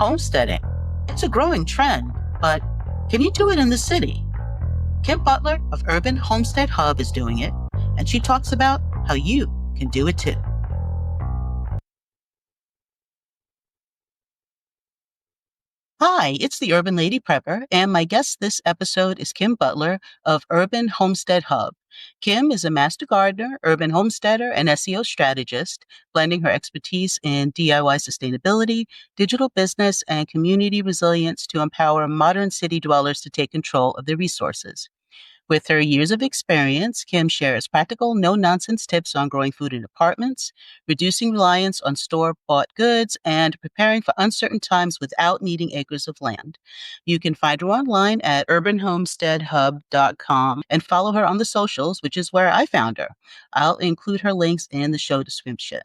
homesteading. It's a growing trend, but can you do it in the city? Kim Butler of Urban Homestead Hub is doing it, and she talks about how you can do it too. Hi, it's the Urban Lady Prepper, and my guest this episode is Kim Butler of Urban Homestead Hub. Kim is a master gardener, urban homesteader, and SEO strategist, blending her expertise in DIY sustainability, digital business, and community resilience to empower modern city dwellers to take control of their resources. With her years of experience, Kim shares practical, no-nonsense tips on growing food in apartments, reducing reliance on store-bought goods, and preparing for uncertain times without needing acres of land. You can find her online at urbanhomesteadhub.com and follow her on the socials, which is where I found her. I'll include her links in the show description.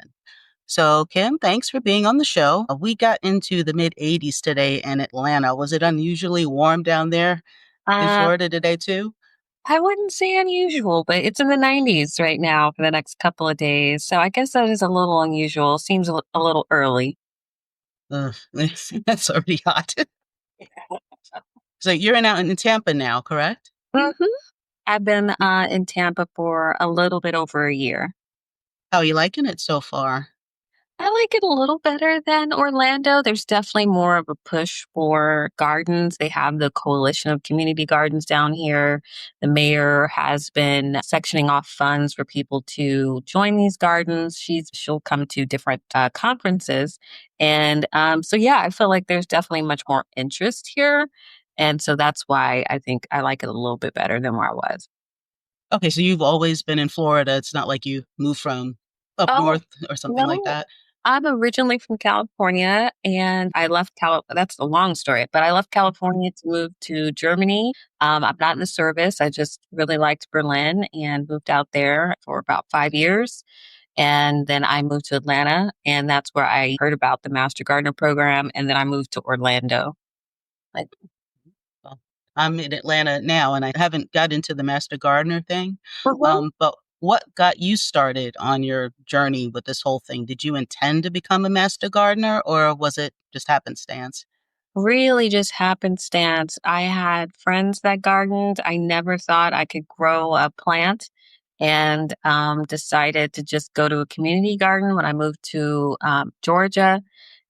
So, Kim, thanks for being on the show. We got into the mid-80s today in Atlanta. Was it unusually warm down there in Uh, Florida today, too? I wouldn't say unusual, but it's in the 90s right now for the next couple of days. So I guess that is a little unusual. Seems a little early. Ugh, that's already hot. So you're out in Tampa now, correct? hmm I've been in Tampa for a little bit over a year. How are you liking it so far? I like it a little better than Orlando. There's definitely more of a push for gardens. They have the coalition of community gardens down here. The mayor has been sectioning off funds for people to join these gardens. She'll come to different conferences, and so yeah, I feel like there's definitely much more interest here, and so that's why I think I like it a little bit better than where I was. Okay, so you've always been in Florida. It's not like you moved from up Oh north or something like no, that. I'm originally from California and I left that's a long story, but I left California to move to Germany. I'm not in the service. I just really liked Berlin and moved out there for about 5 years. And then I moved to Atlanta, and that's where I heard about the Master Gardener program. And then I moved to Orlando. Like, Well, I'm in Atlanta now, and I haven't got into the Master Gardener thing. mhm. But what got you started on your journey with this whole thing? Did you intend to become a Master Gardener, or was it just happenstance? Really just happenstance. I had friends that gardened. I never thought I could grow a plant and decided to just go to a community garden when I moved to Georgia.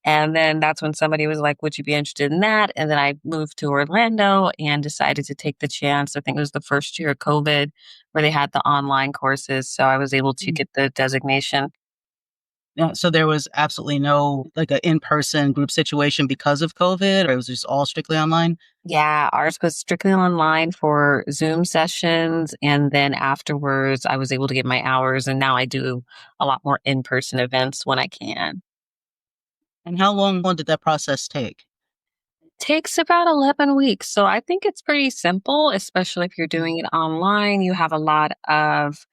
And then that's when somebody was like, would you be interested in that? And then I moved to Orlando and decided to take the chance. I think it was the first year of COVID where they had the online courses. So I was able to get the designation. Yeah, so there was absolutely no like an in-person group situation because of COVID, or it was just all strictly online? Yeah, ours was strictly online for Zoom sessions. And then afterwards, I was able to get my hours. And now I do a lot more in person events when I can. And how long did that process take? Takes about 11 weeks. So I think it's pretty simple, especially if you're doing it online. You have a lot of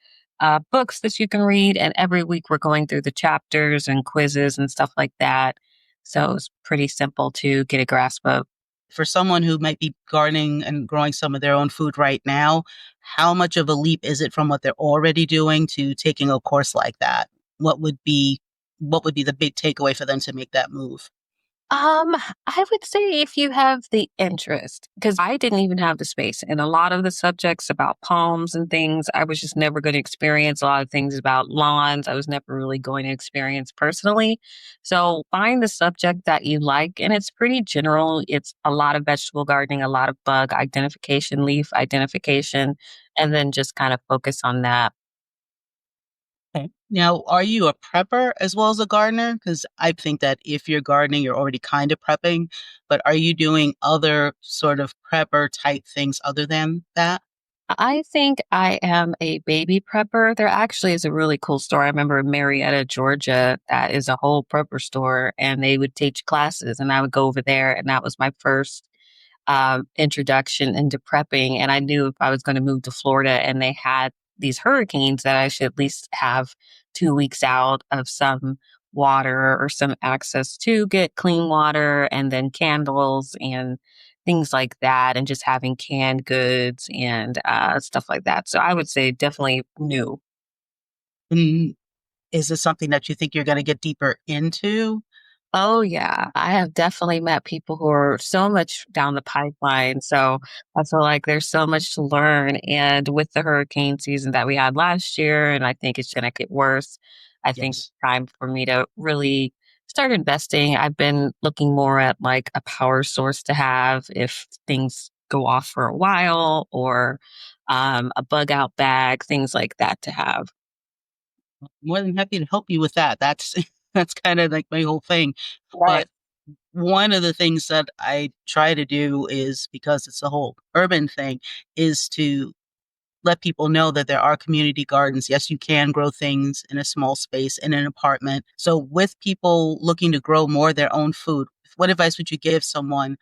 books that you can read. And every week we're going through the chapters and quizzes and stuff like that. So it's pretty simple to get a grasp of. For someone who might be gardening and growing some of their own food right now, how much of a leap is it from what they're already doing to taking a course like that? What would be what would be the big takeaway for them to make that move? I would say if you have the interest, because I didn't even have the space. And a lot of the subjects about palms and things, I was just never going to experience. A lot of things about lawns, I was never really going to experience personally. So find the subject that you like. And it's pretty general. It's a lot of vegetable gardening, a lot of bug identification, leaf identification, and then just kind of focus on that. Okay. Now, are you a prepper as well as a gardener? Because I think that if you're gardening, you're already kind of prepping, but are you doing other sort of prepper type things other than that? I think I am a baby prepper. There actually is a really cool store. I remember in Marietta, Georgia, that is a whole prepper store, and they would teach classes, and I would go over there, and that was my first introduction into prepping. And I knew if I was going to move to Florida and they had these hurricanes, that I should at least have 2 weeks out of some water or some access to get clean water and then candles and things like that, and just having canned goods and stuff like that. So I would say definitely new. And is this something that you think you're going to get deeper into? Oh, yeah. I have definitely met people who are so much down the pipeline. So I feel like there's so much to learn. And with the hurricane season that we had last year, and I think it's going to get worse, I think it's Yes. time for me to really start investing. I've been looking more at like a power source to have if things go off for a while or a bug out bag, things like that to have. More than happy to help you with that. That's that's kind of like my whole thing. Right. But one of the things that I try to do is because it's a whole urban thing is to let people know that there are community gardens. Yes, you can grow things in a small space in an apartment. So with people looking to grow more of their own food, what advice would you give someone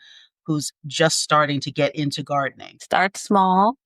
who's just starting to get into gardening? Start small.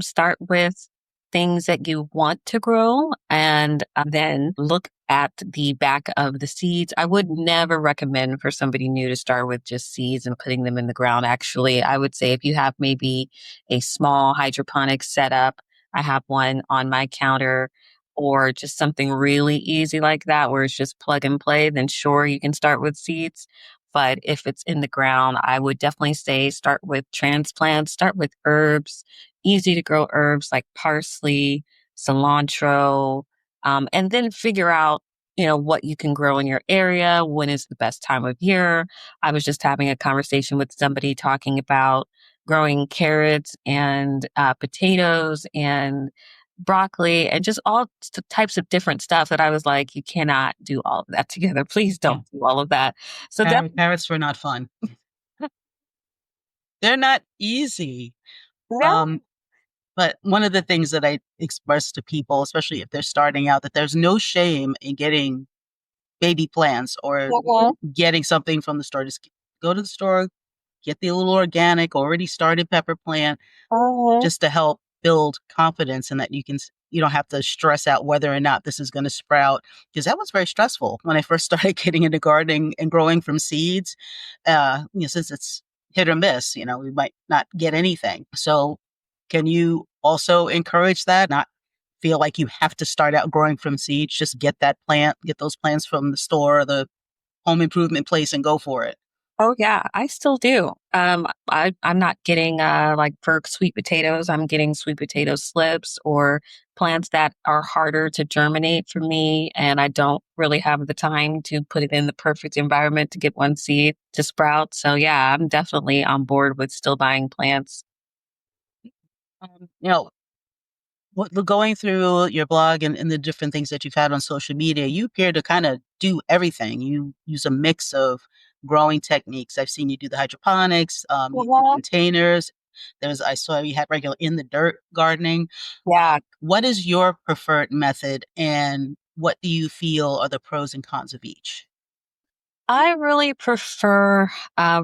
Start with things that you want to grow and then look at the back of the seeds. I would never recommend for somebody new to start with just seeds and putting them in the ground. Actually, I would say if you have maybe a small hydroponic setup, I have one on my counter, or just something really easy like that where it's just plug and play, then sure, you can start with seeds. But if it's in the ground, I would definitely say start with transplants, start with herbs, easy to grow herbs like parsley, cilantro, and then figure out, what you can grow in your area, when is the best time of year. I was just having a conversation with somebody talking about growing carrots and potatoes and broccoli and just all types of different stuff that I was like, you cannot do all of that together. Please Yeah, don't do all of that. So carrots were not fun. They're not easy. no. Um, but one of the things that I express to people, especially if they're starting out, that there's no shame in getting baby plants or Mhm, getting something from the store. Just go to the store, get the little organic, already started pepper plant, mhm. just to help build confidence and that you don't have to stress out whether or not this is going to sprout, because that was very stressful when I first started getting into gardening and growing from seeds. Since it's hit or miss, we might not get anything. So can you also encourage that, not feel like you have to start out growing from seeds? Just get those plants from the store or the home improvement place and go for it. Oh yeah, I still do. I'm not getting like for sweet potatoes, I'm getting sweet potato slips or plants that are harder to germinate for me, and I don't really have the time to put it in the perfect environment to get one seed to sprout. So yeah, I'm definitely on board with still buying plants. um, you know going through your blog and the different things that you've had on social media, you appear to kind of do everything. You use a mix of growing techniques. I've seen you do the hydroponics, you do Mhm. containers. I saw you had regular in the dirt gardening. Yeah, What is your preferred method, and what do you feel are the pros and cons of each? I really prefer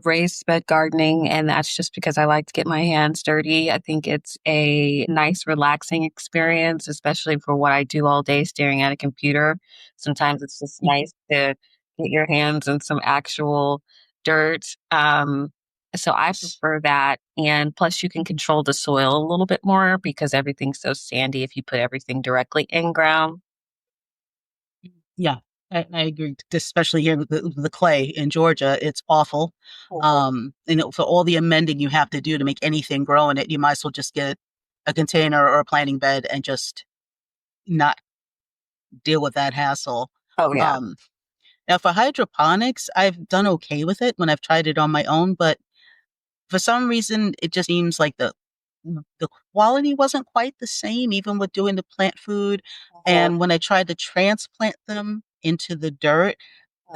raised bed gardening, and that's just because I like to get my hands dirty. I think it's a nice, relaxing experience, especially for what I do all day staring at a computer. Sometimes it's just nice to get your hands in some actual dirt. So I prefer that. And plus, you can control the soil a little bit more because everything's so sandy if you put everything directly in ground. Yeah, I agree. Especially here with the clay in Georgia, it's awful. For all the amending you have to do to make anything grow in it, you might as well just get a container or a planting bed and just not deal with that hassle. Oh, yeah. Um, Now for hydroponics, I've done okay with it when I've tried it on my own, but for some reason, it just seems like the quality wasn't quite the same, even with doing the plant food. And when I tried to transplant them into the dirt,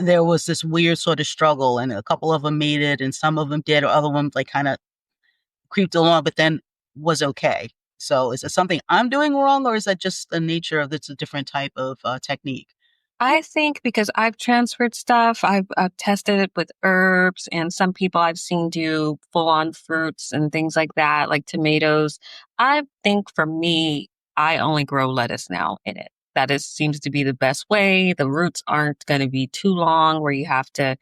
there was this weird sort of struggle, and a couple of them made it, and some of them did, or other ones like kind of creeped along, but then was okay. So, is it something I'm doing wrong, or is that just the nature of it's a different type of technique? I think because I've transferred stuff, I've tested it with herbs, and some people I've seen do full on fruits and things like that, like tomatoes. I think for me, I only grow lettuce now in it. That is seems to be the best way. The roots aren't going to be too long where you have to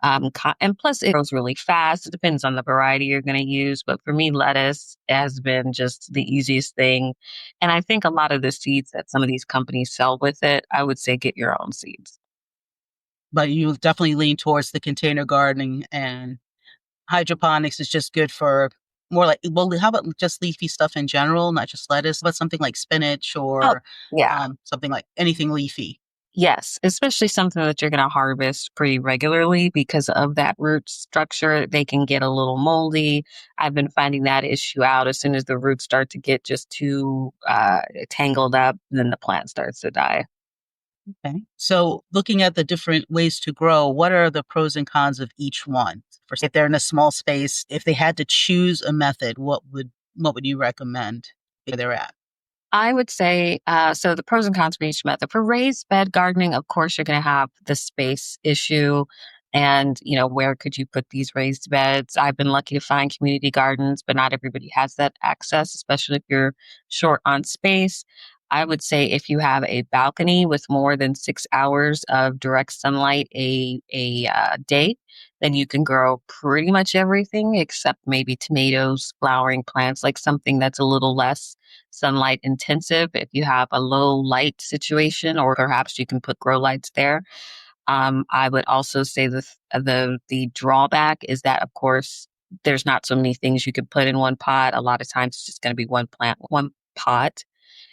and plus, it grows really fast. It depends on the variety you're going to use. But for me, lettuce has been just the easiest thing. And I think a lot of the seeds that some of these companies sell with it, I would say get your own seeds. but you definitely lean towards the container gardening, and hydroponics is just good for more like, well, how about just leafy stuff in general, not just lettuce, but something like spinach Oh, or yeah. something like anything leafy. Yes, especially something that you're going to harvest pretty regularly because of that root structure. They can get a little moldy. I've been finding that issue out as soon as the roots start to get just too tangled up, then the plant starts to die. Okay. So looking at the different ways to grow, what are the pros and cons of each one? For if they're in a small space, if they had to choose a method, what would you recommend where they're at? I would say, so the pros and cons for each method. For raised bed gardening, of course, you're going to have the space issue. And, where could you put these raised beds? I've been lucky to find community gardens, but not everybody has that access, especially if you're short on space. I would say if you have a balcony with more than 6 hours of direct sunlight a day, then you can grow pretty much everything except maybe tomatoes, flowering plants, like something that's a little less sunlight intensive. If you have a low light situation, or perhaps you can put grow lights there. I would also say the drawback is that, of course, there's not so many things you can put in one pot. A lot of times, it's just going to be one plant, one pot.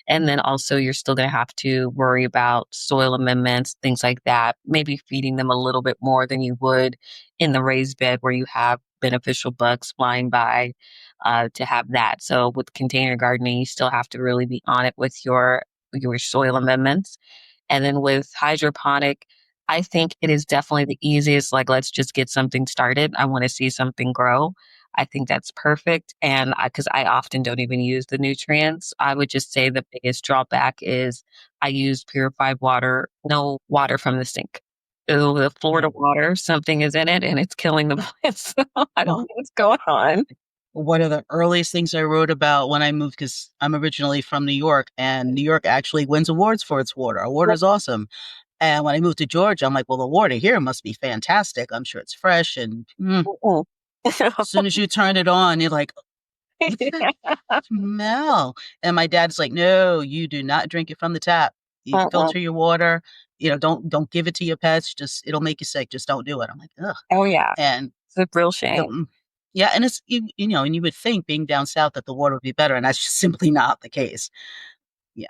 And then also, you're still going to have to worry about soil amendments, things like that, maybe feeding them a little bit more than you would in the raised bed where you have beneficial bugs flying by to have that. So with container gardening, you still have to really be on it with your soil amendments. And then with hydroponic, I think it is definitely the easiest. Like, let's just get something started. I want to see something grow. I think that's perfect. And because I often don't even use the nutrients, I would just say the biggest drawback is I use purified water, no water from the sink. So the Florida water, something is in it and it's killing the plants. So I don't know Well, what's going on. one of the earliest things I wrote about when I moved, because I'm originally from New York, and New York actually wins awards for its water. Our water is awesome. And when I moved to Georgia, I'm like, well, the water here must be fantastic. I'm sure it's fresh. And Mm-mm. as soon as you turn it on, you're like, what's that smell? And my dad's like, no, you do not drink it from the tap. You Mm-mm. filter your water. Don't give it to your pets. Just it'll make you sick. Just don't do it. I'm like, ugh. Oh, yeah. And It's a real the shame. yeah, and it's and you would think being down south that the water would be better, and that's just simply not the case. Yeah.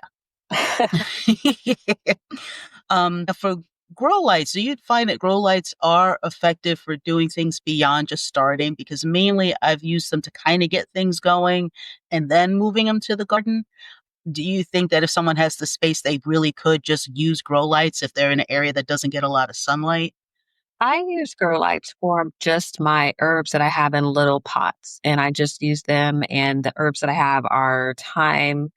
For grow lights, do you find that grow lights are effective for doing things beyond just starting? Because mainly I've used them to kind of get things going and then moving them to the garden. Do you think that if someone has the space, they really could just use grow lights if they're in an area that doesn't get a lot of sunlight? I use grow lights for just my herbs that I have in little pots, and I just use them. And the herbs that I have are thyme.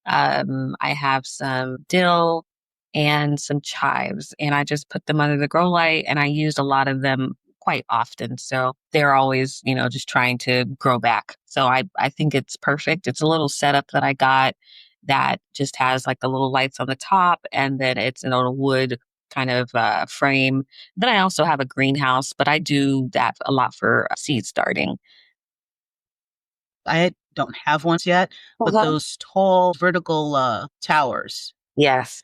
I have some dill and some chives, and I just put them under the grow light. And I use a lot of them quite often, so they're always, just trying to grow back. So I think it's perfect. It's a little setup that I got that just has like the little lights on the top, and then it's in a wood kind of frame. Then I also have a greenhouse, but I do that a lot for seed starting. Don't have ones yet, but Uh-huh. those tall vertical towers. Yes,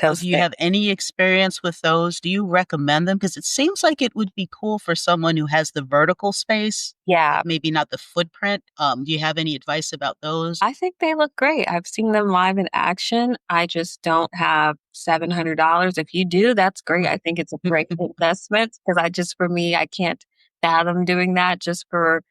those Do you things. have any experience with those? Do you recommend them? Because it seems like it would be cool for someone who has the vertical space, Yeah, maybe not the footprint. Do you have any advice about those? I think they look great. I've seen them live in action. I just don't have $700. If you do, that's great. I think it's a great investment because for me, I can't fathom doing that just for,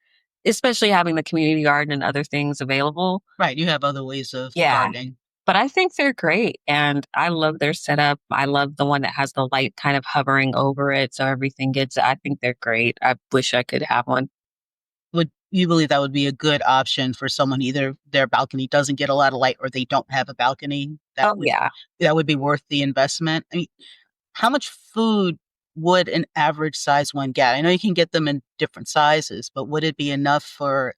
especially having the community garden and other things available. Right, you have other ways of Yeah. gardening. But I think they're great, and I love their setup. I love the one that has the light kind of hovering over it, so everything gets I think they're great. I wish I could have one. Would you believe that would be a good option for someone, either their balcony doesn't get a lot of light or they don't have a balcony? Oh, yeah. That would be worth the investment. I mean, how much food would an average size one get? I know you can get them in different sizes, but would it be enough for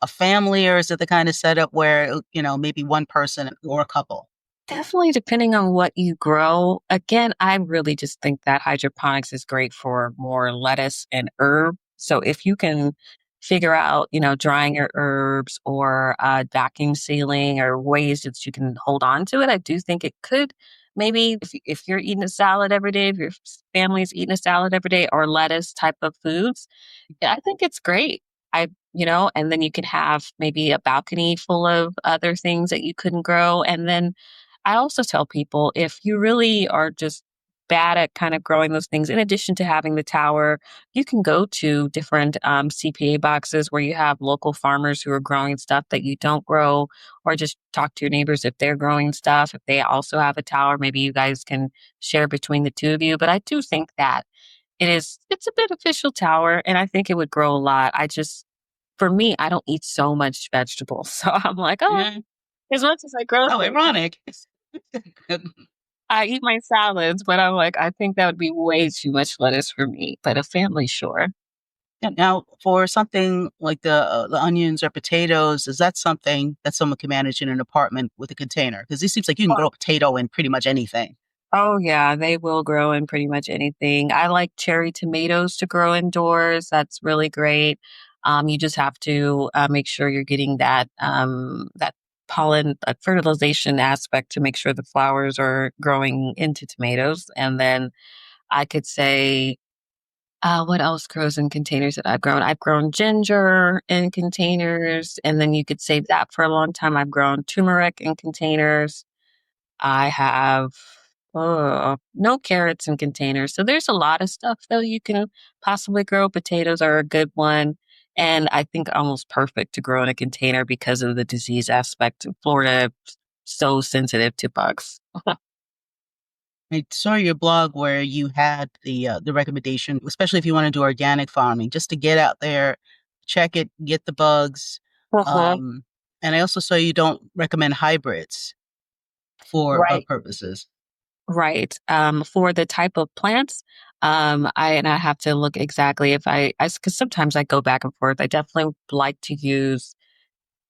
a family, or is it the kind of setup where, maybe one person or a couple? Definitely depending on what you grow. Again, I really just think that hydroponics is great for more lettuce and herb. So if you can figure out, drying your herbs or vacuum sealing or ways that you can hold on to it, I do think it could maybe if you're eating a salad every day, if your family's eating a salad every day or lettuce type of foods, yeah, I think it's great. And then you can have maybe a balcony full of other things that you couldn't grow. And then I also tell people if you really are just bad at kind of growing those things, in addition to having the tower, you can go to different CPA boxes where you have local farmers who are growing stuff that you don't grow, or just talk to your neighbors if they're growing stuff. If they also have a tower, maybe you guys can share between the two of you. But I do think that it's a beneficial tower, and I think it would grow a lot. For me, I don't eat so much vegetables. So I'm like, "Oh, Yeah. as much as I grow How things, ironic. I eat my salads," but I'm like, "I think that would be way too much lettuce for me, but a family, sure." Yeah, now, for something like the onions or potatoes, is that something that someone can manage in an apartment with a container? Because it seems like you can Oh, grow a potato in pretty much anything. oh, yeah, they will grow in pretty much anything. I like cherry tomatoes to grow indoors, that's really great. You just have to, make sure you're getting that pollen, fertilization aspect to make sure the flowers are growing into tomatoes, and then I could say, what else grows in containers that I've grown? I've grown ginger in containers, and then you could save that for a long time. I've grown turmeric in containers. I have no carrots in containers. So there's a lot of stuff though you can possibly grow. Potatoes are a good one. And I think almost perfect to grow in a container because of the disease aspect. Florida so sensitive to bugs. I saw your blog where you had the recommendation, especially if you want to do organic farming, just to get out there, check it, get the bugs. Mhm. Um, and I also saw you don't recommend hybrids for bug Right. purposes. Right. For the type of plants, I have to look exactly if because sometimes I go back and forth. I definitely like to use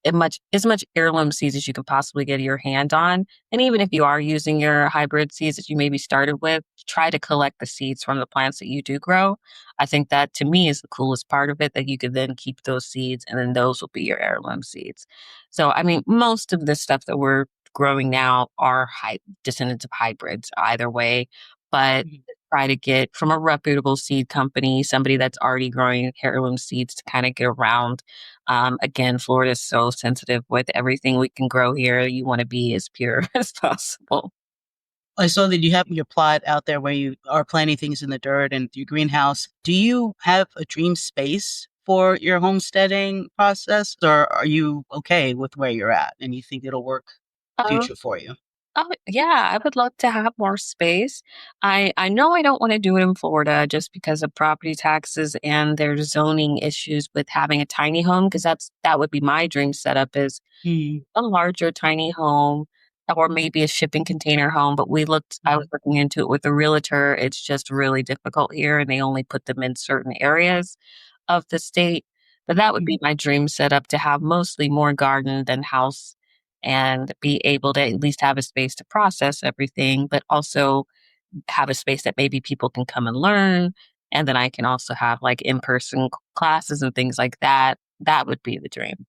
as much heirloom seeds as you can possibly get your hand on. And even if you are using your hybrid seeds that you maybe started with, try to collect the seeds from the plants that you do grow. I think that to me is the coolest part of it, that you could then keep those seeds and then those will be your heirloom seeds. So, I mean, most of the stuff that we're growing now are descendants of hybrids either way, but Mhm. try to get from a reputable seed company, somebody that's already growing heirloom seeds to kind of get around. Again, Florida is so sensitive with everything we can grow here. You want to be as pure as possible. I saw that you have your plot out there where you are planting things in the dirt and your greenhouse. Do you have a dream space for your homesteading process, or are you okay with where you're at and you think it'll work Um, future for you? oh yeah, I would love to have more space. I know I don't want to do it in Florida just because of property taxes and there's zoning issues with having a tiny home, because that would be my dream setup, is Mm, a larger tiny home or maybe a shipping container home. But I was mhm, looking into it with a realtor. It's just really difficult here and they only put them in certain areas of the state. But that would mhm. be my dream setup, to have mostly more garden than house and be able to at least have a space to process everything, but also have a space that maybe people can come and learn. And then I can also have like in person classes and things like that. That would be the dream.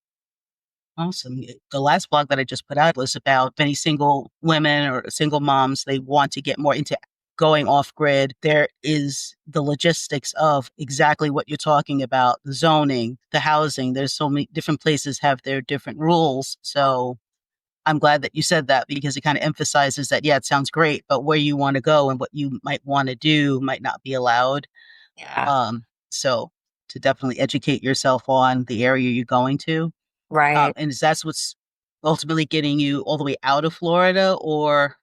Awesome. The last blog that I just put out was about many single women or single moms. They want to get more into going off grid. There is the logistics of exactly what you're talking about, the zoning, the housing. There's so many different places have their different rules. So I'm glad that you said that because it kind of emphasizes that, yeah, it sounds great, but where you want to go and what you might want to do might not be allowed. Yeah. So to definitely educate yourself on the area you're going to. Right. And is that what's ultimately getting you all the way out of Florida, or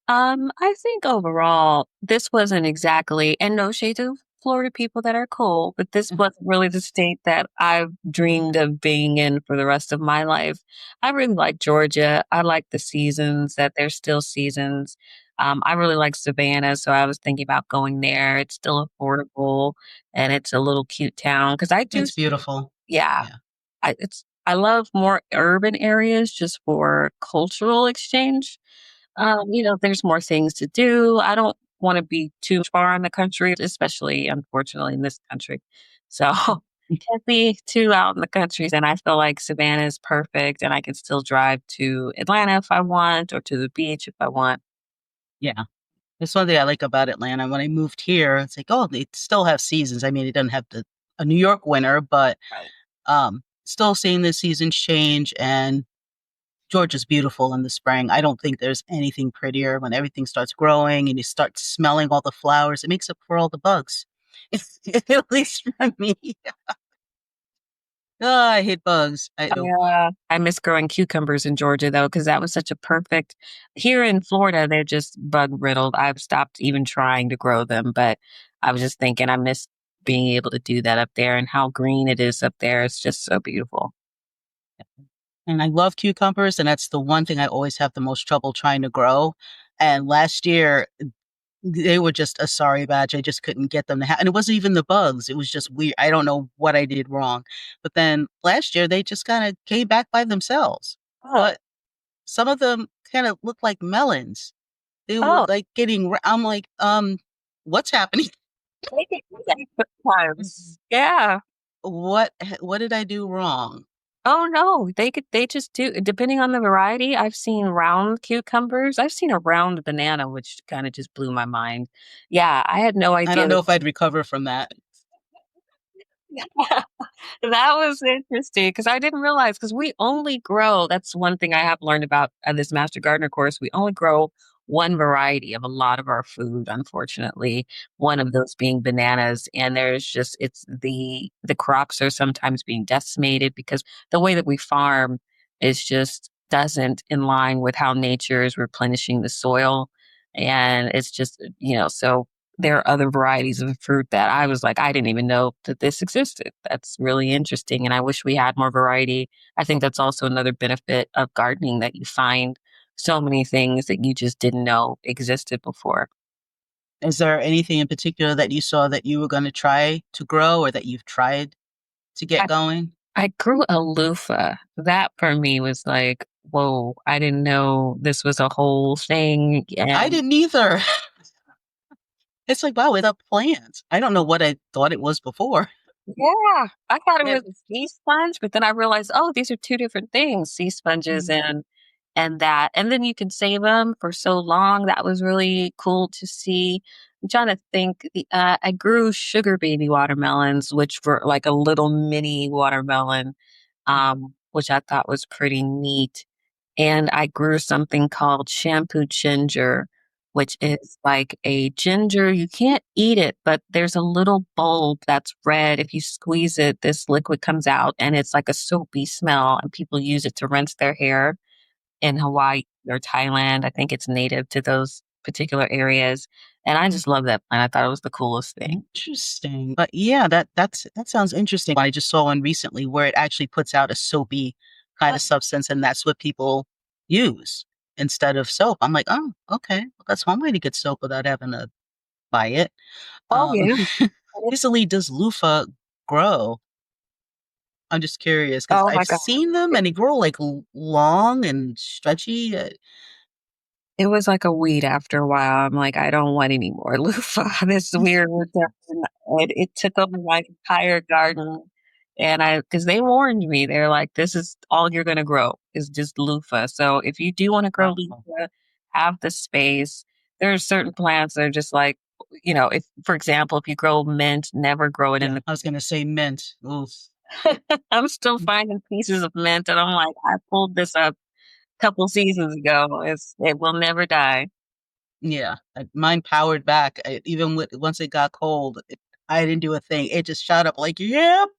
I think overall, this wasn't exactly, and no shade to Florida people that are cool, but this wasn't really the state that I've dreamed of being in for the rest of my life. I really like Georgia. I like the seasons, that there's still seasons. I really like Savannah, so I was thinking about going there. It's still affordable and it's a little cute town because I do, it's beautiful? yeah, Yeah. I love more urban areas just for cultural exchange. There's more things to do. I don't want to be too far in the country, especially unfortunately in this country. So can't be too out in the countries. And I feel like Savannah is perfect and I can still drive to Atlanta if I want or to the beach if I want. Yeah. That's one thing I like about Atlanta. When I moved here, it's like, oh, they still have seasons. I mean, it doesn't have a New York winter, but Right. still seeing the seasons change. And Georgia's beautiful in the spring. I don't think there's anything prettier when everything starts growing and you start smelling all the flowers. It makes up for all the bugs. At least for me. Oh, I hate bugs. I do. Yeah. I miss growing cucumbers in Georgia though, because that was such a perfect. Here in Florida, they're just bug riddled. I've stopped even trying to grow them, but I was just thinking I miss being able to do that up there and how green it is up there. It's just so beautiful. And I love cucumbers, and that's the one thing I always have the most trouble trying to grow. And last year, they were just a sorry batch. I just couldn't get them to and it wasn't even the bugs. It was just weird. I don't know what I did wrong. But then last year, they just kind of came back by themselves. Oh, But some of them kind of looked like melons. They were oh, like I'm like, what's happening? they can do that sometimes. Yeah. What did I do wrong? Oh no, they just do depending on the variety. I've seen round cucumbers. I've seen a round banana, which kind of just blew my mind. Yeah, I had no I idea don't know if I'd recover from that. that was interesting because I didn't realize because we only grow. That's one thing I have learned about this Master Gardener course. We only grow one variety of a lot of our food, unfortunately. One of those being bananas, and there's just it's the crops are sometimes being decimated because the way that we farm is just doesn't in line with how nature is replenishing the soil, and it's just so there are other varieties of fruit that I was like, I didn't even know that this existed. That's really interesting. And I wish we had more variety. I think that's also another benefit of gardening that you find so many things that you just didn't know existed before. Is there anything in particular that you saw that you were going to try to grow or that you've tried to get I, going? I grew a loofah. That for me was like, whoa, I didn't know this was a whole thing. I And didn't either. It's like, wow, without plants. I don't know what I thought it was before. yeah, I thought it It, was a sea sponge, but then I realized, oh, these are two different things, sea sponges mm, and that. And then you can save them for so long. That was really cool to see. I'm trying to think. I grew sugar baby watermelons, which were like a little mini watermelon, which I thought was pretty neat. And I grew something called shampoo ginger, which is like a ginger. You can't eat it, but there's a little bulb that's red. If you squeeze it, this liquid comes out and it's like a soapy smell. And people use it to rinse their hair in Hawaii or Thailand. I think it's native to those particular areas. And I just love that plant. I thought it was the coolest thing. interesting. But yeah, that sounds interesting. I just saw one recently where it actually puts out a soapy kind of substance, and that's what people use instead of soap. I'm like, oh, okay. Well, that's one way to get soap without having to buy it. Oh, Um, yeah. easily does loofah grow? I'm just curious because Oh, I've my God. seen them and they grow like long and stretchy. It was like a weed after a while. I'm like, I don't want any more loofah. This weird reduction. It took over my entire garden. And because they warned me, they're like, this is all you're going to grow is just loofah. So if you do want to grow Wow. loofah, have the space. There are certain plants that are just like, if, for example, if you grow mint, never grow it in Yeah, the. I was gonna say mint. Oof. I'm still finding pieces of mint, and I'm like, I pulled this up a couple seasons ago. It will never die. Yeah, mine powered back. Even once it got cold, I didn't do a thing. It just shot up like, yep,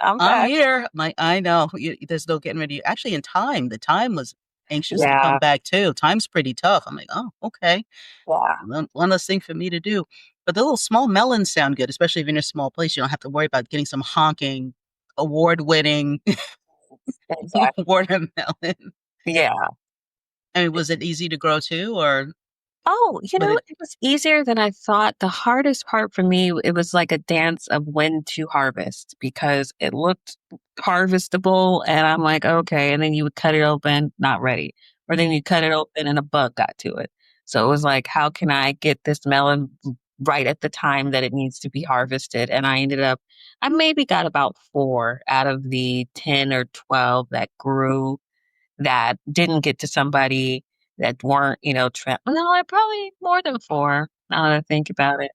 I'm I'm back. here. Like, I know. There's no getting ready. Actually, in time, the time was anxious to come Yeah, back too. Time's pretty tough. I'm like, oh, okay. yeah. One less thing for me to do. But the little small melons sound good, especially if you're in a small place. You don't have to worry about getting some honking, award-winning Exactly. watermelon. Yeah. I mean, was it easy to grow too, or Oh, but it? it was easier than I thought. The hardest part for me, it was like a dance of when to harvest because it looked harvestable and I'm like, okay. And then you would cut it open, not ready. Or then you cut it open and a bug got to it. So it was like, how can I get this melon right at the time that it needs to be harvested? And I maybe got about four out of the 10 or 12 that grew that didn't get to somebody. that weren't, no, I probably more than four now that I think about it.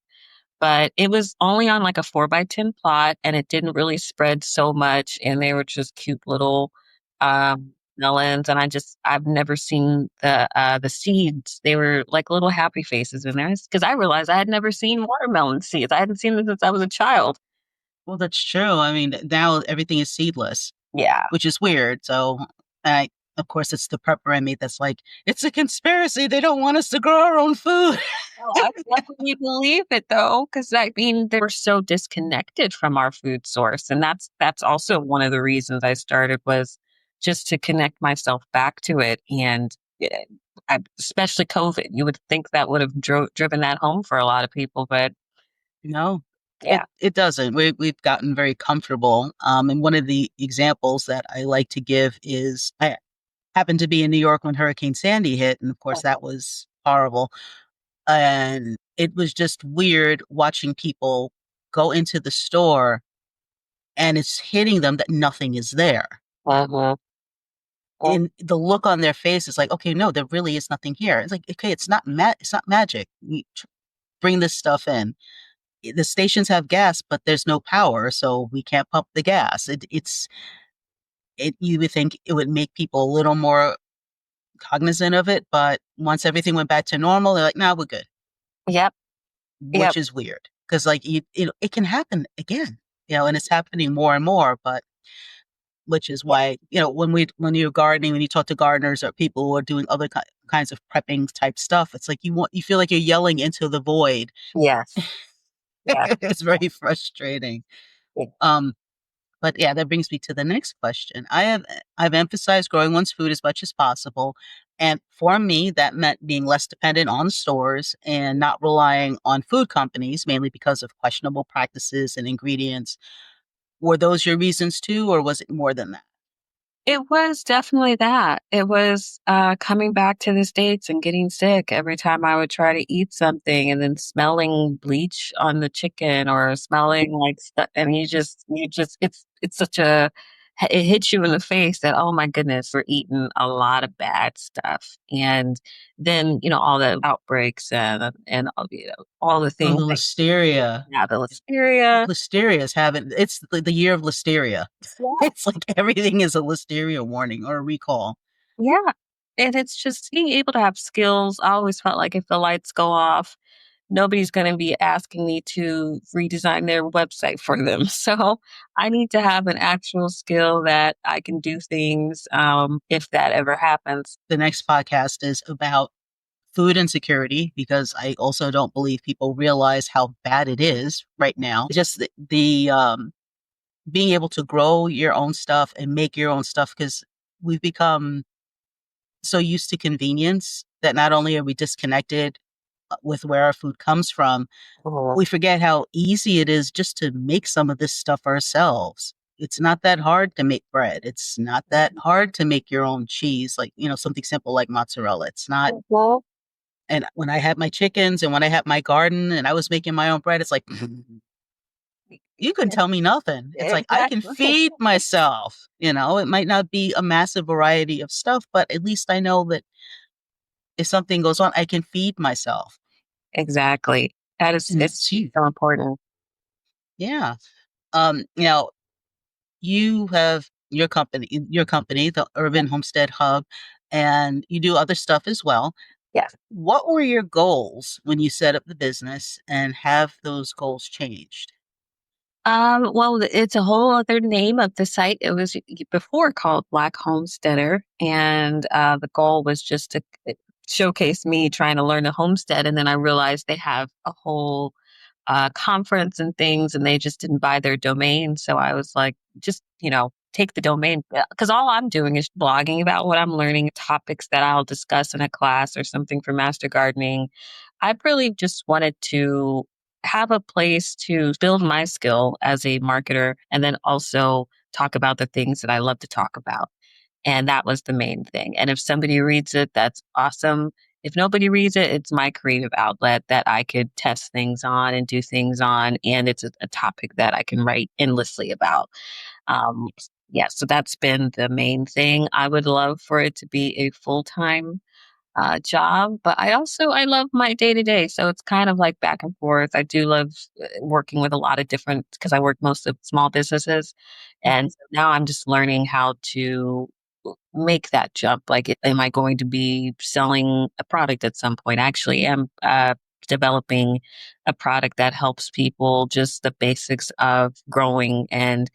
But it was only on like a 4 by 10 plot and it didn't really spread so much. And they were just cute little melons. And I've never seen the seeds. They were like little happy faces in there because I realized I had never seen watermelon seeds. I hadn't seen them since I was a child. Well, that's true. I mean, now everything is seedless, Yeah. which is weird. So, I, of course, it's the prepper in me that's like, it's a conspiracy. They don't want us to grow our own food. Oh, I definitely believe it though, because I mean, they were so disconnected from our food source. And that's also one of the reasons I started was just to connect myself back to it. And especially COVID, you would think that would have driven that home for a lot of people, but No, yeah. it doesn't. We've gotten very comfortable. And one of the examples that I like to give is I happened to be in New York when Hurricane Sandy hit, and of course that was horrible. And it was just weird watching people go into the store and it's hitting them that nothing is there. Uh-huh. And the look on their face is like, okay, no, there really is nothing here. It's like, okay, it's not magic. Bring this stuff in. The stations have gas, but there's no power, so we can't pump the gas. You would think it would make people a little more cognizant of it, but once everything went back to normal, they're like, "No, we're good," Yep. which Yep. is weird because, like, it can happen again, and it's happening more and more. But which is why, when you're gardening, when you talk to gardeners or people who are doing other kinds of prepping type stuff, it's like you feel like you're yelling into the void. Yes. Yes. It's very frustrating. Yes. Um, But yeah, that brings me to the next question. I've emphasized growing one's food as much as possible. And for me, that meant being less dependent on stores and not relying on food companies, mainly because of questionable practices and ingredients. Were those your reasons too, or was it more than that? It was definitely that. It was, coming back to the States and getting sick every time I would try to eat something and then smelling bleach on the chicken or smelling like stuff, and it's such a it hits you in the face that, "Oh my goodness, we're eating a lot of bad stuff." And then, all the outbreaks and all the Oh, things the that listeria. yeah, the listeria. Listeria's having it's the year of listeria. Yeah. It's like everything is a listeria warning or a recall. Yeah. And it's just being able to have skills. I always felt like if the lights go off, nobody's going to be asking me to redesign their website for them. So I need to have an actual skill that I can do things if that ever happens. The next podcast is about food insecurity because I also don't believe people realize how bad it is right now. It's just the being able to grow your own stuff and make your own stuff because we've become so used to convenience that not only are we disconnected with where our food comes from, Mhm. we forget how easy it is just to make some of this stuff ourselves. It's not that hard to make bread. It's not that hard to make your own cheese, like, something simple like mozzarella. It's not. Well, And when I had my chickens and when I had my garden and I was making my own bread, it's like, you can tell me nothing. It's like, I can exactly. feed myself. It might not be a massive variety of stuff, but at least I know that if something goes on, I can feed myself. Exactly. That is, And it's it's huge. so important. Yeah. Now you have your company, the Yeah. Urban Homestead Hub, and you do other stuff as well. Yes. What were your goals when you set up the business and have those goals changed? Well, it's a whole other name of the site. It was before called Black Homesteader, and the goal was just to showcase me trying to learn a homestead. And then I realized they have a whole conference and things, and they just didn't buy their domain. So I was like, just take the domain because all I'm doing is blogging about what I'm learning, topics that I'll discuss in a class or something for master gardening. I really just wanted to have a place to build my skill as a marketer and then also talk about the things that I love to talk about. And that was the main thing. And if somebody reads it, that's awesome. If nobody reads it, it's my creative outlet that I could test things on and do things on. And it's a topic that I can write endlessly about. Um, yeah, so that's been the main thing. I would love for it to be a full time job, but I love my day to day. So it's kind of like back and forth. I do love working with a lot of different because I work most of small businesses, and Mhm. so now I'm just learning how to make that jump. Like, am I going to be selling a product at some point? I actually am developing a product that helps people just the basics of growing and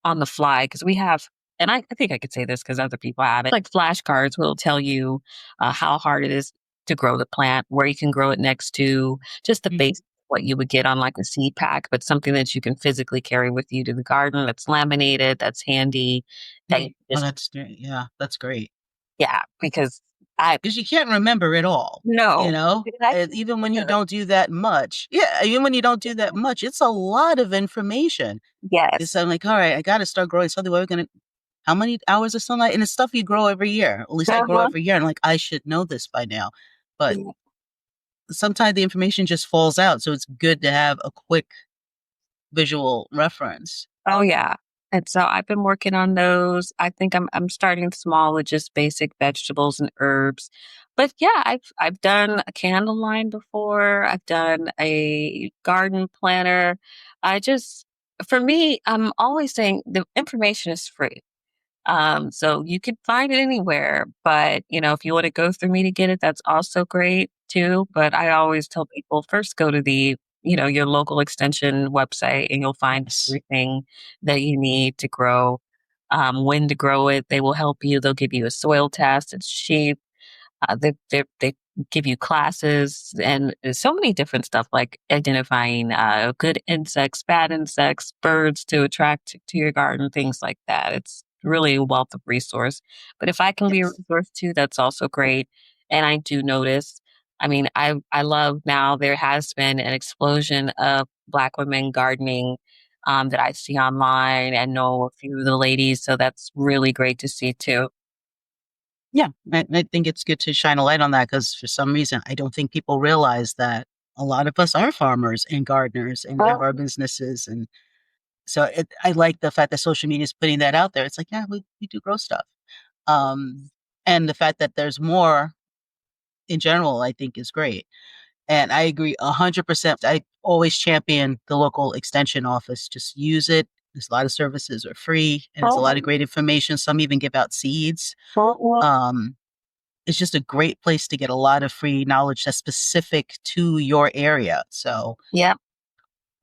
on the fly because we have and I think I could say this because other people have it, like flashcards will tell you how hard it is to grow the plant, where you can grow it next to, just the Mhm. base what you would get on like a seed pack, but something that you can physically carry with you to the garden that's laminated, that's handy, that you Oh, just that's great. Yeah, that's great. yeah, because I Because you can't remember it all, no. and even when you don't do that much. Yeah, even when you don't do that much, it's a lot of information. It's Yes. I'm like, all right, I got to start growing something. What are we gonna? How many hours of sunlight? And it's stuff you grow every year. At least I grow Uh-huh. every year. And like, I should know this by now, but Yeah. sometimes the information just falls out. So it's good to have a quick visual reference. Oh, yeah. And so I've been working on those. I think I'm starting small with just basic vegetables and herbs. But yeah, I've done a candle line before. I've done a garden planner. I just for me, I'm always saying the information is free. So you can find it anywhere, but if you want to go through me to get it, that's also great too. But I always tell people first go to your local extension website and you'll find Yes. everything that you need to grow. When to grow it, they will help you. They'll give you a soil test. It's cheap. They give you classes and there's so many different stuff like identifying good insects, bad insects, birds to attract to your garden, things like that. It's really a wealth of resource. But if I can be a Yes. resource too, that's also great. And I do notice, I mean, I love now there has been an explosion of Black women gardening that I see online and know a few of the ladies. So that's really great to see too. Yeah, I think it's good to shine a light on that because for some reason I don't think people realize that a lot of us are farmers and gardeners and have our businesses, and so I like the fact that social media is putting that out there. It's like, yeah, we do grow stuff, um, and the fact that there's more in general, I think is great. And I agree 100%. I always champion the local extension office. Just use it. There's a lot of services are free, and there's a lot of great information. Some even give out seeds. Um, it's just a great place to get a lot of free knowledge that's specific to your area. So, Yeah.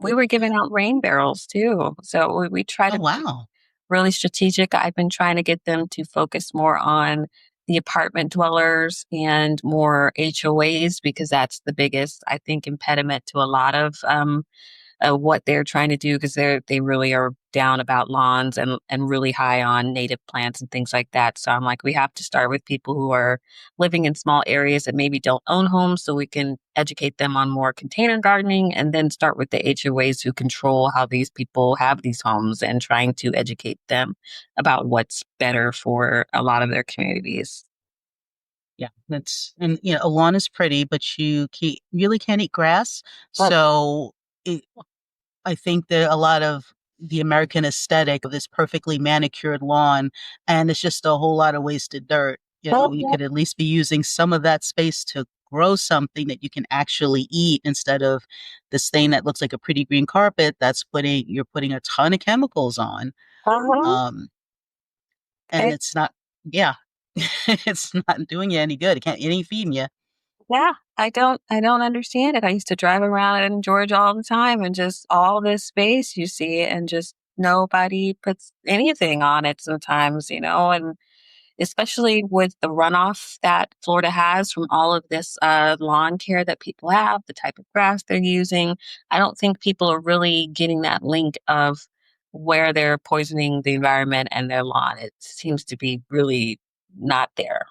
We were giving out rain barrels too. So we try oh to be wow, really strategic. I've been trying to get them to focus more on the apartment dwellers and more HOAs because that's the biggest, I think, impediment to a lot of what they're trying to do because they really are down about lawns and really high on native plants and things like that. So I'm like, we have to start with people who are living in small areas that maybe don't own homes, so we can educate them on more container gardening, and then start with the HOAs who control how these people have these homes and trying to educate them about what's better for a lot of their communities. yeah, that's and a lawn is pretty, but really can't eat grass. But So it, I think that a lot of the American aesthetic of this perfectly manicured lawn, and it's just a whole lot of wasted dirt. You could at least be using some of that space to grow something that you can actually eat instead of this thing that looks like a pretty green carpet you're putting a ton of chemicals on. uh-huh. Um, and it's not, yeah, it's not doing you any good. It ain't feeding you. Yeah, I don't understand it. I used to drive around in Georgia all the time and just all this space you see and just nobody puts anything on it sometimes, and especially with the runoff that Florida has from all of this lawn care that people have, the type of grass they're using. I don't think people are really getting that link of where they're poisoning the environment and their lawn. It seems to be really not there.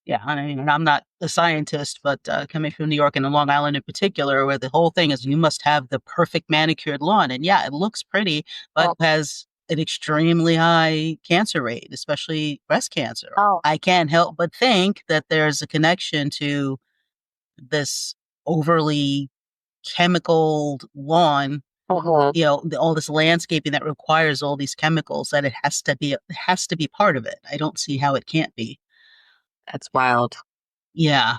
Yeah, I mean, and I'm not a scientist, but coming from New York and Long Island in particular, where the whole thing is you must have the perfect manicured lawn. And yeah, it looks pretty, but Oh, has an extremely high cancer rate, especially breast cancer. oh, I can't help but think that there's a connection to this overly chemical lawn, mhm. all this landscaping that requires all these chemicals, that it has to be part of it. I don't see how it can't be. That's wild. Yeah.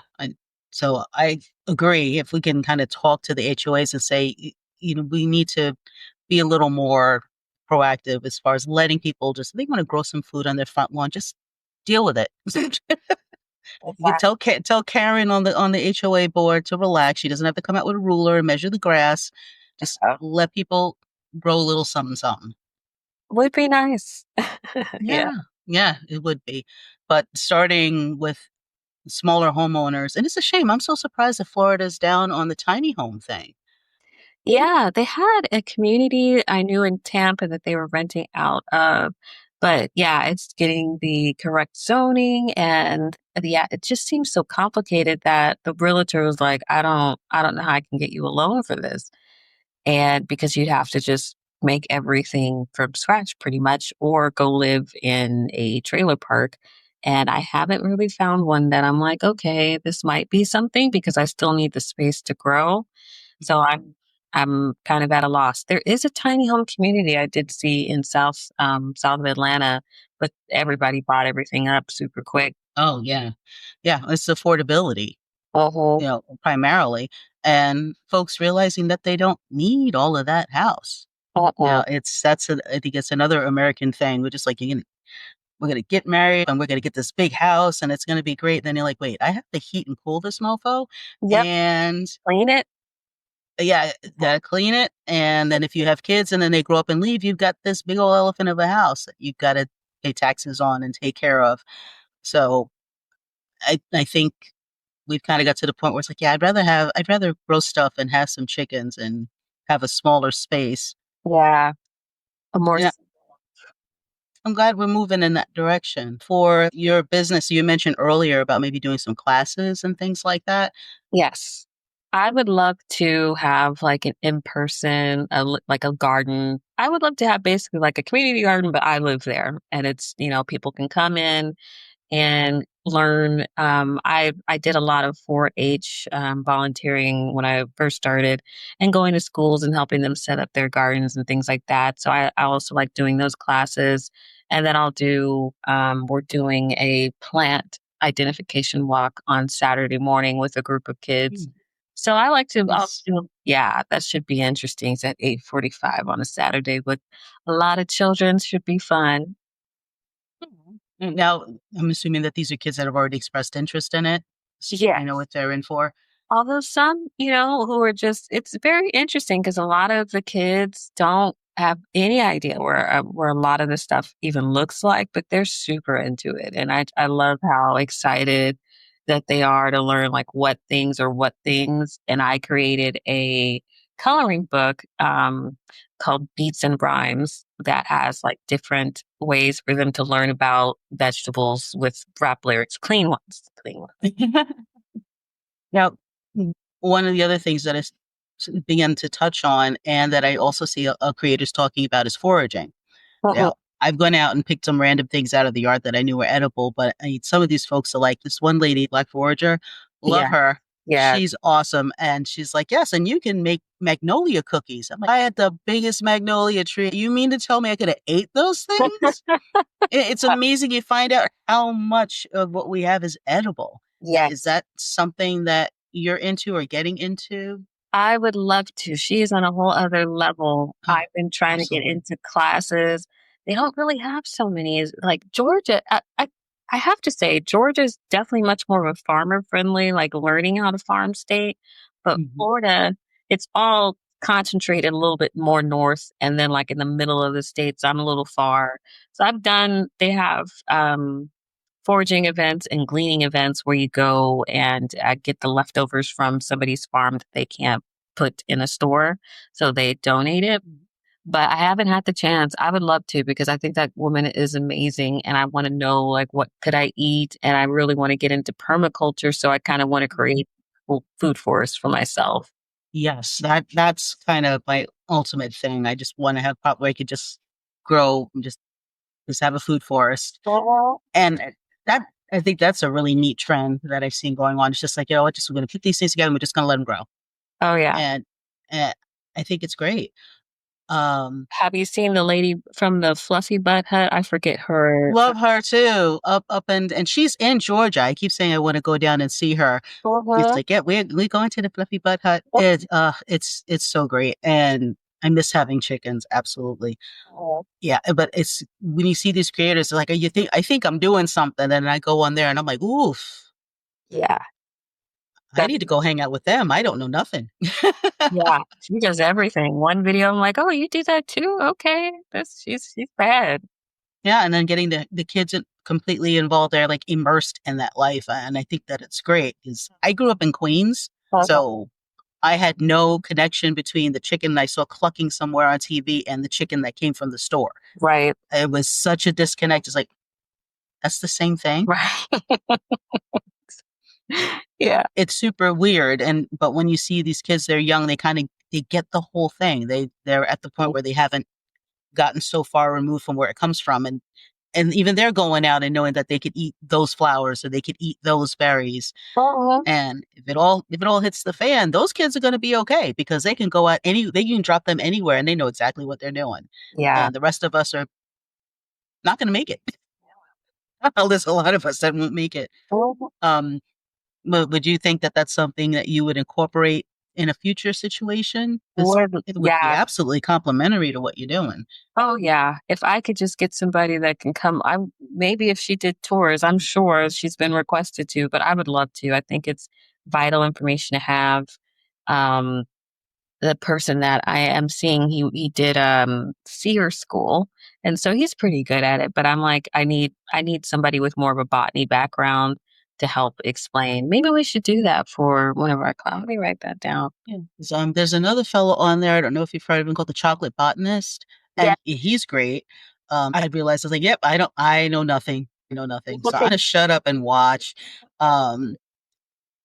So I agree. If we can kind of talk to the HOAs and say, we need to be a little more proactive as far as letting people just, if they want to grow some food on their front lawn, just deal with it. You Exactly. tell Karen on the HOA board to relax. She doesn't have to come out with a ruler and measure the grass. Just let people grow a little something, something. Would be nice. Yeah. Yeah, yeah, it would be. But starting with smaller homeowners, and it's a shame. I'm so surprised that Florida's down on the tiny home thing. Yeah, they had a community I knew in Tampa that they were renting out of. But yeah, it's getting the correct zoning and yeah, it just seems so complicated that the realtor was like, I don't know how I can get you a loan for this. And because you'd have to just make everything from scratch pretty much or go live in a trailer park. And I haven't really found one that I'm like, okay, this might be something because I still need the space to grow. So I'm kind of at a loss. There is a tiny home community I did see in south of Atlanta, but everybody bought everything up super quick. Oh yeah, yeah. It's affordability, Uh-huh. primarily, and folks realizing that they don't need all of that house. Uh-uh. I think it's another American thing. We're just like, we're gonna get married and we're gonna get this big house and it's gonna be great. Then you're like, wait, I have to heat and cool this mofo, Yep. and Clean it. yeah, gotta clean it. And then if you have kids and then they grow up and leave, you've got this big old elephant of a house that you've got to pay taxes on and take care of. So I think we've kind of got to the point where it's like, yeah, I'd rather grow stuff and have some chickens and have a smaller space. Yeah. A more Yeah, I'm glad we're moving in that direction. For your business, you mentioned earlier about maybe doing some classes and things like that. Yes. I would love to have like an in-person, like a garden. I would love to have basically like a community garden, but I live there and it's, people can come in and learn. I did a lot of 4-H volunteering when I first started and going to schools and helping them set up their gardens and things like that. So I also like doing those classes. And then we're doing a plant identification walk on Saturday morning with a group of kids. Mm, So I like to, I'll Yes. do, yeah, that should be interesting. It's at 8:45 on a Saturday with a lot of children. Should be fun. Now, I'm assuming that these are kids that have already expressed interest in it. They know Yes. what they're in for. Although some, who are just it's very interesting because a lot of the kids don't have any idea where a lot of the stuff even looks like, but they're super into it. And I love how excited that they are to learn like what things are what things. And I created a coloring book called Beats and Rhymes that has like different ways for them to learn about vegetables with rap lyrics, clean ones. Now, one of the other things that began to touch on, and that I also see creators talking about, is foraging. Uh-uh. Now, I've gone out and picked some random things out of the yard that I knew were edible, but some of these folks are like this one lady, Black Forager, love Yeah. her. Yeah. She's awesome. And she's like, yes, and you can make magnolia cookies. I'm like, I had the biggest magnolia tree. You mean to tell me I could have ate those things? It's amazing you find out how much of what we have is edible. Is Yes. that something that you're into or getting into? I would love to. She is on a whole other level. Oh, I've been trying to get absolutely. into classes. They don't really have so many. Like Georgia, I have to say, Georgia is definitely much more of a farmer friendly, like learning how to farm state. But Mhm. Florida, it's all concentrated a little bit more north and then like in the middle of the states. I'm a little far. So they have foraging events and gleaning events where you go and get the leftovers from somebody's farm that they can't put in a store. So they donate it. But I haven't had the chance. I would love to because I think that woman is amazing and I want to know like what could I eat and I really want to get into permaculture so I kind of want to create food forest for myself. Yes, that's kind of my ultimate thing. I just want to have pop where I could just grow and just have a food forest. Oh, And that I think that's a really neat trend that I've seen going on. It's just like, what, just we're gonna put these things together and we're just gonna let them grow. yeah. And, and I think it's great. Have you seen the lady from the Fluffy Butt Hut? I forget her. Love her too. Up and she's in Georgia. I keep saying I want to go down and see her. It's Uh-huh. like, yeah, we're going to the Fluffy Butt Hut. It's so great, and I miss having chickens. Absolutely, yeah. But it's when you see these creators, it's like you think I think I'm doing something, and I go on there and I'm like, oof, Yeah. I That, need to go hang out with them. I don't know nothing. yeah. She does everything. One video, I'm like, oh, you do that too? Okay. She's bad. Yeah, and then getting the kids completely involved, they're like immersed in that life, and I think that it's great. Because I grew up in Queens, Uh-huh. so I had no connection between the chicken I saw clucking somewhere on TV and the chicken that came from the store. Right. It was such a disconnect. It's like that's the same thing. Right. Yeah. It's super weird, and but when you see these kids, they're young, they kind of they get the whole thing. They're at the point where they haven't gotten so far removed from where it comes from, and even they're going out and knowing that they could eat those flowers or they could eat those berries. Uh-huh. And if it all hits the fan, those kids are going to be okay because they can go out they can drop them anywhere and they know exactly what they're doing. Yeah. And the rest of us are not going to make it. There's a lot of us that won't make it. Uh-huh. Um, would you think that that's something that you would incorporate in a future situation? Because it would be Yeah. absolutely complementary to what you're doing. Oh yeah. If I could just get somebody that can come, I maybe if she did tours, I'm sure she's been requested to, but I would love to. I think it's vital information to have. Um, the person that I am seeing, he did seer school, and so he's pretty good at it. But I'm like, I need somebody with more of a botany background to help explain. Maybe we should do that for one of our classes. Let me write that down. Yeah. There's another fellow on there. I don't know if you've heard of him called the Chocolate Botanist, Yeah. and he's great. I realized I was like, yep, I know nothing. I know nothing. So I'm gonna shut up and watch, um,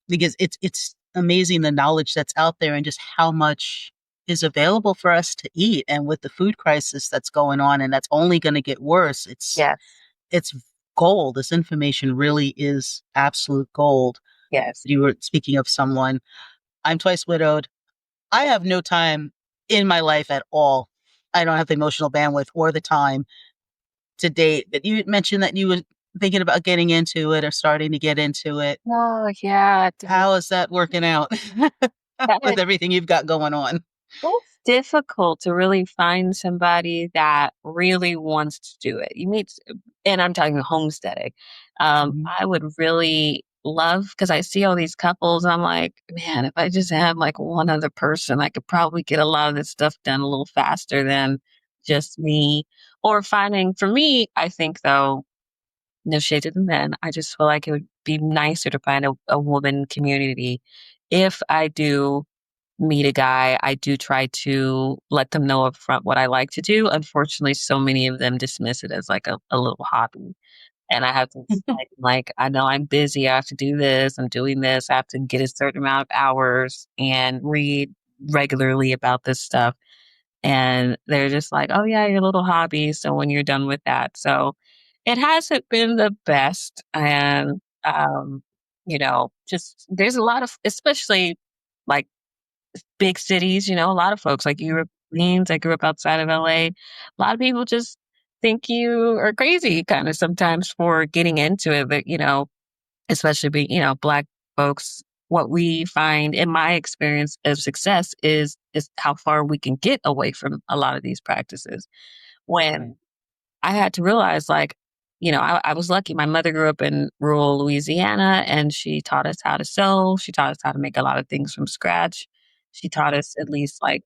because it's amazing the knowledge that's out there and just how much is available for us to eat. And with the food crisis that's going on, and that's only going to get worse, Yes. it's gold. This information really is absolute gold. Yes. You were speaking of someone. I'm twice widowed. I have no time in my life at all. I don't have the emotional bandwidth or the time to date. But you mentioned that you were thinking about getting into it or starting to get into it. Oh yeah. How is that working out with everything you've got going on? It's difficult to really find somebody that really wants to do it. You need, and I'm talking homesteading. Mhm. I would really love because I see all these couples. And I'm like, man, if I just had like one other person, I could probably get a lot of this stuff done a little faster than just me. Or finding, for me, I think though, no shade to the men, I just feel like it would be nicer to find a woman community if I do meet a guy, I do try to let them know up front what I like to do. Unfortunately, so many of them dismiss it as like a little hobby. And I have to explain, like, I know I'm busy. I have to do this. I'm doing this. I have to get a certain amount of hours and read regularly about this stuff. And they're just like, oh, yeah, your little hobby. So when you're done with that. So it hasn't been the best. And, just there's a lot of, especially like, big cities, a lot of folks like you grew up in Queens, I grew up outside of LA. A lot of people just think you are crazy kind of sometimes for getting into it. But, especially being, black folks, what we find in my experience of success is how far we can get away from a lot of these practices. When I had to realize, like, I was lucky. My mother grew up in rural Louisiana and she taught us how to sew. She taught us how to make a lot of things from scratch. She taught us at least like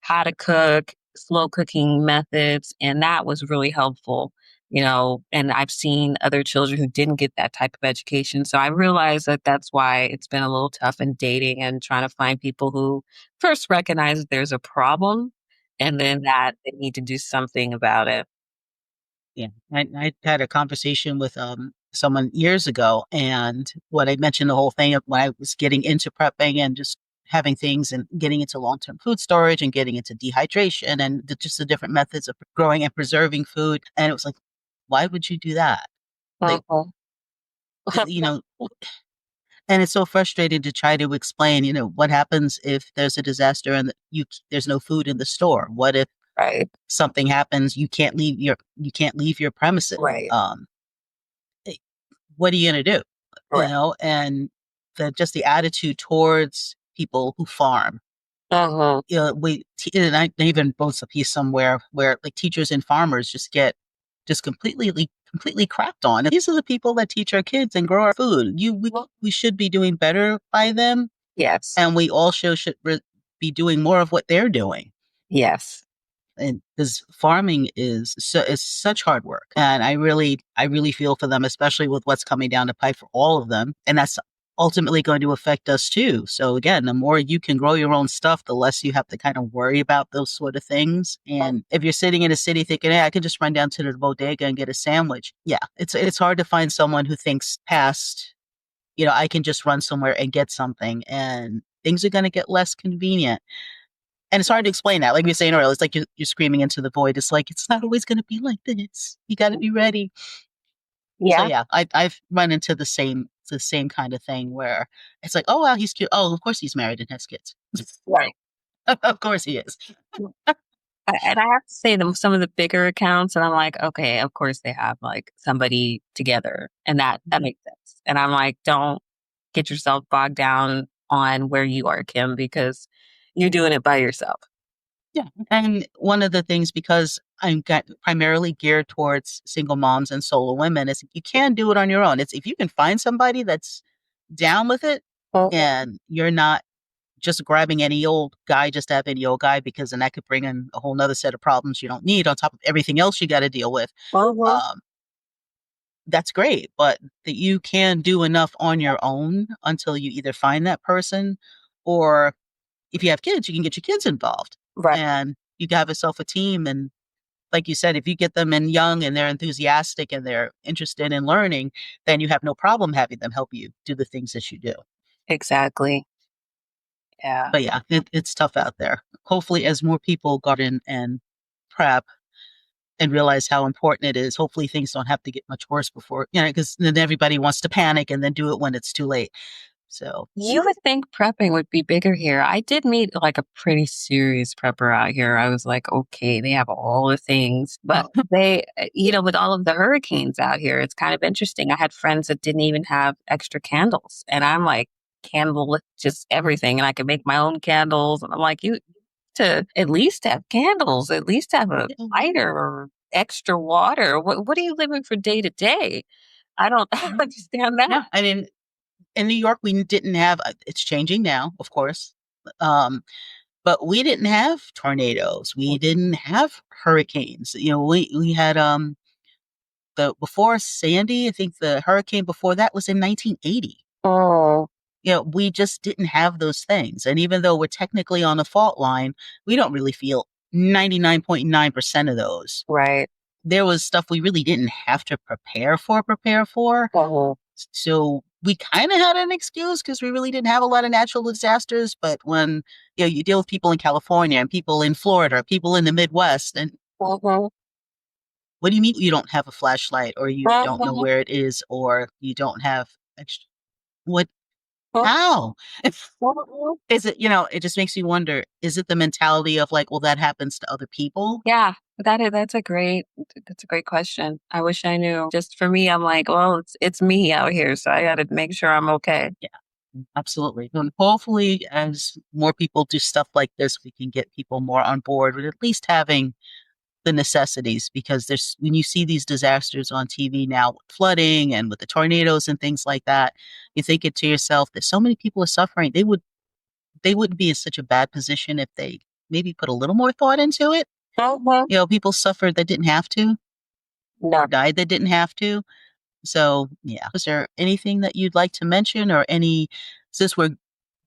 how to cook, slow cooking methods. And that was really helpful, and I've seen other children who didn't get that type of education. So I realized that that's why it's been a little tough in dating and trying to find people who first recognize that there's a problem and then that they need to do something about it. Yeah, I had a conversation with someone years ago, and what I mentioned the whole thing of when I was getting into prepping and just having things and getting into long term food storage and getting into dehydration and just the different methods of growing and preserving food. And it was like, why would you do that? Like, Mhm. you know, And it's so frustrating to try to explain, what happens if there's a disaster and there's no food in the store? What if Right. something happens, you can't leave your premises? Right. Eh, what are you going to do? Right. And just the attitude towards people who farm. Uh-huh. And I even wrote a piece somewhere where like teachers and farmers just completely crapped on. These are the people that teach our kids and grow our food. We should be doing better by them, Yes. and we also should be doing more of what they're doing. Yes. And because farming is such hard work, and I really feel for them, especially with what's coming down the pipe for all of them, and that's ultimately going to affect us too. So again, the more you can grow your own stuff, the less you have to kind of worry about those sort of things. And if you're sitting in a city thinking, "Hey, I can just run down to the bodega and get a sandwich," yeah, it's hard to find someone who thinks past, I can just run somewhere and get something, and things are going to get less convenient. And it's hard to explain that. Like we were saying earlier, it's like you're screaming into the void. It's like, it's not always going to be like this. You got to be ready. So Yeah. yeah, I've run into the same kind of thing where it's like, oh, wow, he's cute. Oh, of course he's married and has kids. Right. Of course he is. And I have to say them some of the bigger accounts, and I'm like, okay, of course they have like somebody together, and that makes sense. And I'm like, don't get yourself bogged down on where you are, Kim, because you're doing it by yourself. Yeah. And one of the things, because I'm primarily geared towards single moms and solo women, is you can do it on your own. It's if you can find somebody that's down with it Mhm. and you're not just grabbing any old guy just to have any old guy, because then that could bring in a whole nother set of problems you don't need on top of everything else you got to deal with. Mhm. Um, that's great, but that you can do enough on your own until you either find that person, or if you have kids, you can get your kids involved Right. and you can have yourself a team. And like you said, if you get them in young and they're enthusiastic and they're interested in learning, then you have no problem having them help you do the things that you do. Exactly. Yeah. But yeah, it's tough out there. Hopefully, as more people garden and prep and realize how important it is, hopefully things don't have to get much worse before, because then everybody wants to panic and then do it when it's too late. So, You would think prepping would be bigger here. I did meet like a pretty serious prepper out here. I was like, okay, they have all the things, but with all of the hurricanes out here, it's kind of interesting. I had friends that didn't even have extra candles, and I'm like, candle just everything, and I can make my own candles. And I'm like, you to at least have candles, at least have a lighter or extra water. What are you living for day to day? I don't understand that. yeah, I mean, in New York, we didn't have, it's changing now, of course. Um, but we didn't have tornadoes. We didn't have hurricanes. We had the before Sandy, I think the hurricane before that was in 1980. Oh, We just didn't have those things. And even though we're technically on a fault line, we don't really feel 99.9% of those. right. There was stuff we really didn't have to prepare for. Oh, So we kind of had an excuse because we really didn't have a lot of natural disasters. But when you deal with people in California and people in Florida, people in the Midwest, and mhm, what do you mean you don't have a flashlight, or you don't know mhm, where it is, or you don't have extra, what? mhm, How? mhm. Is it? It just makes you wonder. Is it the mentality of like, well, that happens to other people? Yeah, that's a great question. I wish I knew. Just for me, I'm like, well, it's me out here, so I got to make sure I'm okay. Yeah, absolutely. And hopefully, as more people do stuff like this, we can get people more on board with at least having the necessities, because there's when you see these disasters on TV now, with flooding and with the tornadoes and things like that, you think it to yourself that so many people are suffering. They wouldn't be in such a bad position if they maybe put a little more thought into it. Mhm. People suffered that didn't have to, No, or died that didn't have to. So yeah, is there anything that you'd like to mention, or since we're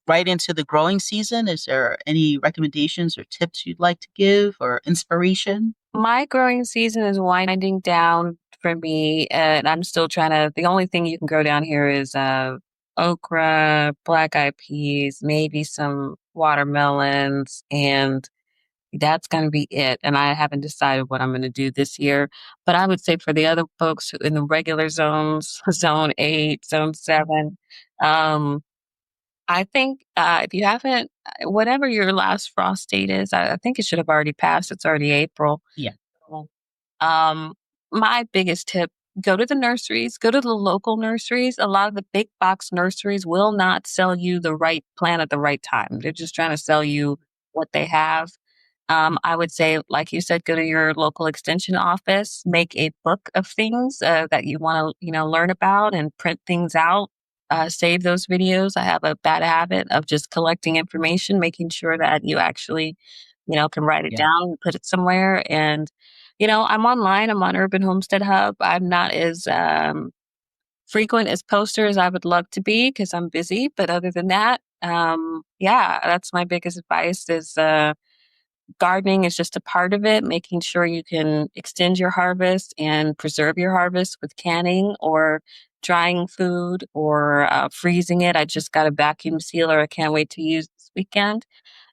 right into the growing season, is there any recommendations or tips you'd like to give, or inspiration? my growing season is winding down for me, and I'm still trying to. The only thing you can grow down here is okra, black eyed peas, maybe some watermelons, and that's gonna be it, and I haven't decided what I'm gonna do this year, but I would say for the other folks who in the regular zones, zone 8, zone 7, Um, I think if you haven't, whatever your last frost date is, I think it should have already passed. It's already April. Yeah. So, my biggest tip, go to the nurseries, go to the local nurseries. A lot of the big box nurseries will not sell you the right plant at the right time. They're just trying to sell you what they have. I would say, like you said, go to your local extension office, make a book of things that you want to, learn about, and print things out. Save those videos. I have a bad habit of just collecting information, making sure that you actually, can write it Yeah. down and put it somewhere. And, I'm online. I'm on Urban Homestead Hub. I'm not as frequent as poster as I would love to be because I'm busy. But other than that, yeah, that's my biggest advice is gardening is just a part of it, making sure you can extend your harvest and preserve your harvest with canning or drying food or freezing it. I just got a vacuum sealer I can't wait to use this weekend.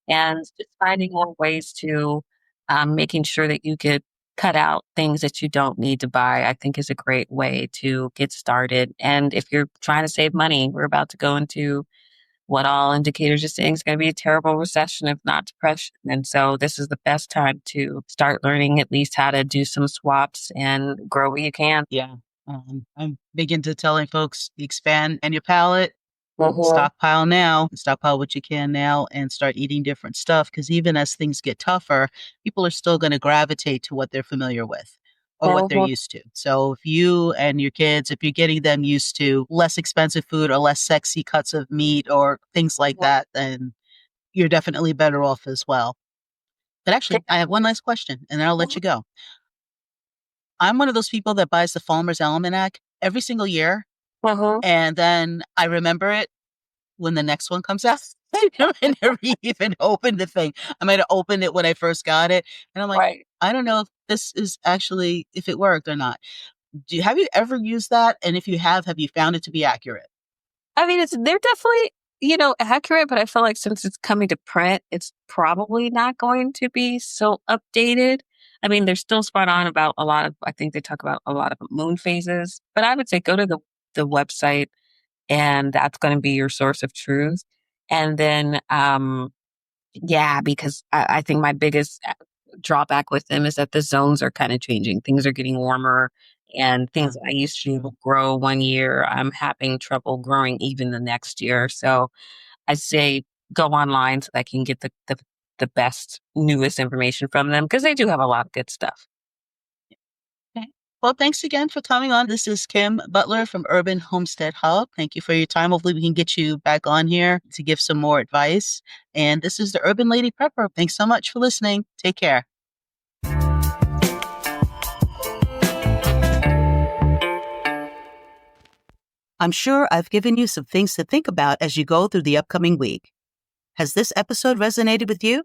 And just finding more ways to making sure that you could cut out things that you don't need to buy, I think is a great way to get started. And if you're trying to save money, we're about to go into what all indicators are saying is going to be a terrible recession, if not depression. And so this is the best time to start learning at least how to do some swaps and grow what you can. Yeah. I'm big into telling folks expand and your palate. Mhm. Stockpile now, stockpile what you can now, and start eating different stuff. Because even as things get tougher, people are still going to gravitate to what they're familiar with or what they're Mhm. used to. So if you and your kids, if you're getting them used to less expensive food or less sexy cuts of meat or things like that, then you're definitely better off as well. But actually, I have one last question, and then I'll let you go. I'm one of those people that buys the Farmer's Almanac every single year, Mhm. and then I remember it when the next one comes out. I never even opened the thing. I might have opened it when I first got it, and I'm like, Right. I don't know if this is actually if it worked or not. Have you ever used that? And if you have you found it to be accurate? I mean, they're definitely, accurate, but I feel like since it's coming to print, it's probably not going to be so updated. I mean, they're still spot on about a lot of, I think they talk about a lot of moon phases, but I would say go to the website and that's going to be your source of truth. And then, yeah, because I think my biggest drawback with them is that the zones are kind of changing. Things are getting warmer, and things Yeah. that I used to be able to grow one year, I'm having trouble growing even the next year. So I say go online so that I can get the best, newest information from them because they do have a lot of good stuff. Okay. Well, thanks again for coming on. This is Kim Butler from Urban Homestead Hub. Thank you for your time. Hopefully, we can get you back on here to give some more advice. And this is the Urban Lady Prepper. Thanks so much for listening. Take care. I'm sure I've given you some things to think about as you go through the upcoming week. Has this episode resonated with you?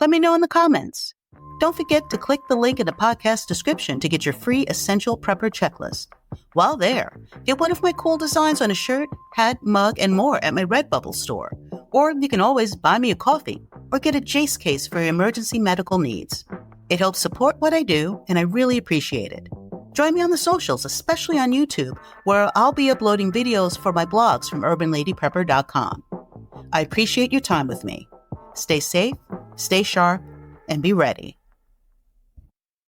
Let me know in the comments. Don't forget to click the link in the podcast description to get your free Essential Prepper checklist. While there, get one of my cool designs on a shirt, hat, mug, and more at my Redbubble store. Or you can always buy me a coffee or get a Jace case for your emergency medical needs. It helps support what I do, and I really appreciate it. Join me on the socials, especially on YouTube, where I'll be uploading videos for my blogs from urbanladyprepper.com. I appreciate your time with me. Stay safe, stay sharp, and be ready.